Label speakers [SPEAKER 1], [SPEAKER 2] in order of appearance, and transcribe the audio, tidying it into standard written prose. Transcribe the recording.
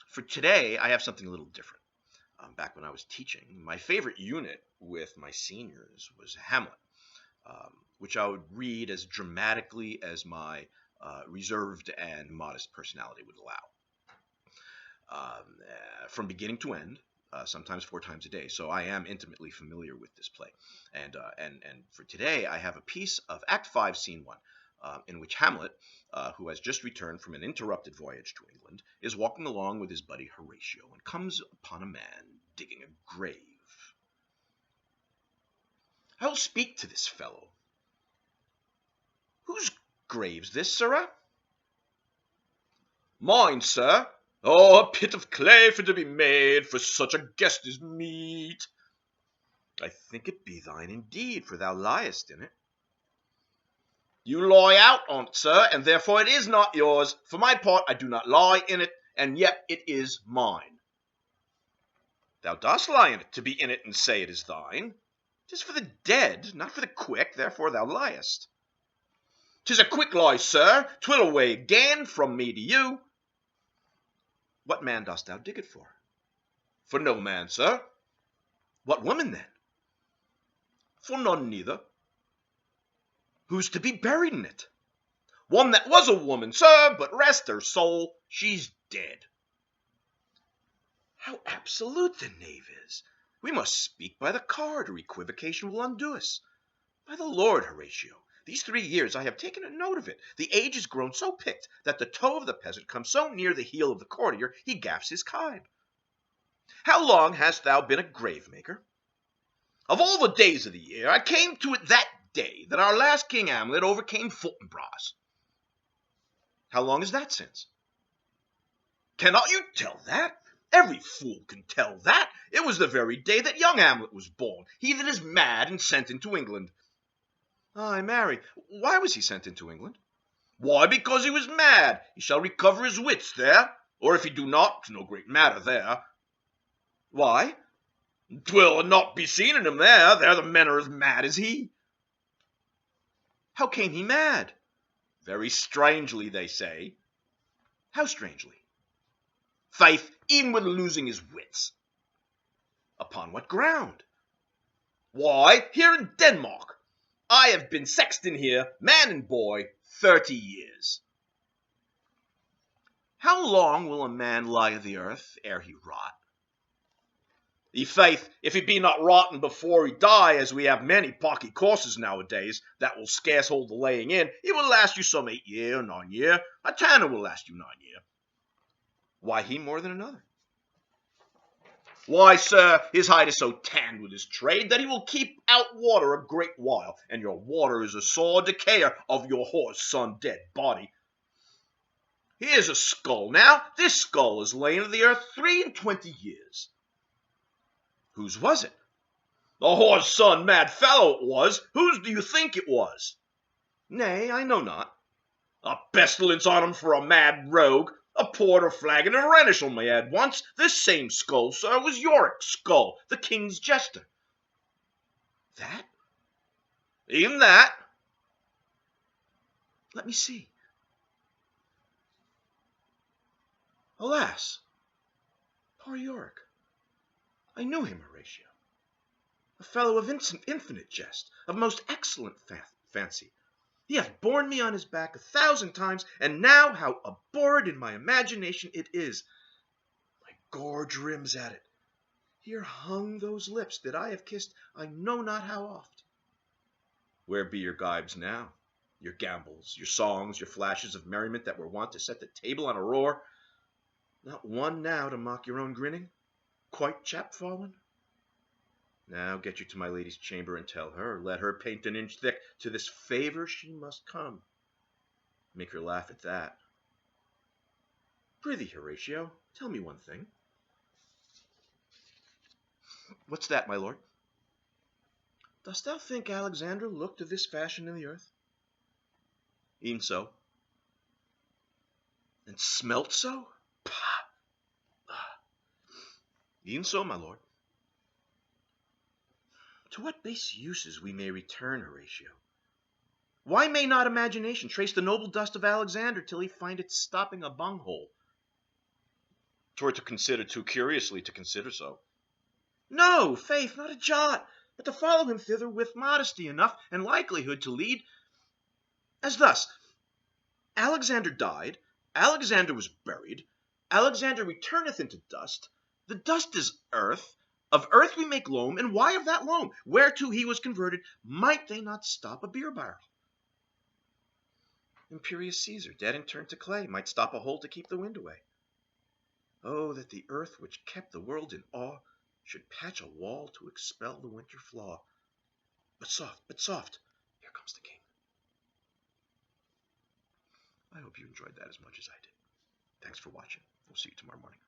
[SPEAKER 1] For today, I have something a little different. Back when I was teaching, my favorite unit with my seniors was Hamlet, which I would read as dramatically as my reserved and modest personality would allow, from beginning to end. Sometimes 4 times a day, so I am intimately familiar with this play. And for today, I have a piece of Act 5, Scene 1, in which Hamlet, who has just returned from an interrupted voyage to England, is walking along with his buddy Horatio and comes upon a man digging a grave. I will speak to this fellow. Whose grave's this, sirrah? Mine, sir. Oh, a pit of clay for to be made for such a guest as meet. I think it be thine indeed, for thou liest in it. You lie out on't, sir, and therefore it is not yours. For my part, I do not lie in it, and yet it is mine. Thou dost lie in it, to be in it and say it is thine. 'Tis for the dead, not for the quick, therefore thou liest. 'Tis a quick lie, sir, 'twill away again from me to you. What man dost thou dig it for? For no man, sir. What woman, then? For none neither. Who's to be buried in it? One that was a woman, sir, but rest her soul, she's dead. How absolute the knave is! We must speak by the card, or equivocation will undo us. By the Lord, Horatio, these 3 years I have taken a note of it. The age is grown so picked that the toe of the peasant comes so near the heel of the courtier he gaffs his kibe. How long hast thou been a grave maker? Of all the days of the year, I came to it that day that our last King Hamlet overcame Fortinbras. How long is that since? Cannot you tell that? Every fool can tell that. It was the very day that young Hamlet was born, he that is mad and sent into England. Ay, marry, why was he sent into England? Why, because he was mad. He shall recover his wits there, or if he do not, 'tis no great matter there. Why? 'Twill not be seen in him there. There the men are as mad as he. How came he mad? Very strangely, they say. How strangely? Faith, even with losing his wits. Upon what ground? Why, here in Denmark. I have been sexton here, man and boy, 30 years. How long will a man lie of the earth ere he rot? Faith, if he be not rotten before he die, as we have many pocky courses nowadays, that will scarce hold the laying in, he will last you some 8 year, 9 year. A tanner will last you 9 year. Why he more than another? Why, sir, his hide is so tanned with his trade that he will keep out water a great while, and your water is a sore decayer of your horse son dead body. Here's a skull now. This skull has lain of the earth 23 years. Whose was it? The horse son mad fellow it was. Whose do you think it was? Nay, I know not. A pestilence on him for a mad rogue. A porter flagon of Rhenish on my head once. This same skull, sir, was Yorick's skull, the king's jester. That? Even that? Let me see. Alas, poor Yorick. I knew him, Horatio. A fellow of infinite jest, of most excellent fancy. He hath borne me on his back 1,000 times, and now how abhorred in my imagination it is. My gorge rims at it. Here hung those lips that I have kissed I know not how oft. Where be your gibes now? Your gambols, your songs, your flashes of merriment that were wont to set the table on a roar? Not one now to mock your own grinning? Quite chapfallen? Now get you to my lady's chamber and tell her, let her paint an inch thick, to this favor she must come. Make her laugh at that. Prithee, Horatio, tell me one thing. What's that, my lord? Dost thou think Alexander looked of this fashion in the earth? E'en so. And smelt so? Pah! E'en so, my lord. To what base uses we may return, Horatio. Why may not imagination trace the noble dust of Alexander till he find it stopping a bunghole? 'Twere to consider too curiously to consider so. No, faith, not a jot, but to follow him thither with modesty enough and likelihood to lead, as thus: Alexander died, Alexander was buried, Alexander returneth into dust, the dust is earth, of earth we make loam, and why of that loam, whereto he was converted, might they not stop a beer barrel? Imperious Caesar, dead and turned to clay, might stop a hole to keep the wind away. Oh, that the earth which kept the world in awe should patch a wall to expel the winter flaw. But soft, here comes the king. I hope you enjoyed that as much as I did. Thanks for watching. We'll see you tomorrow morning.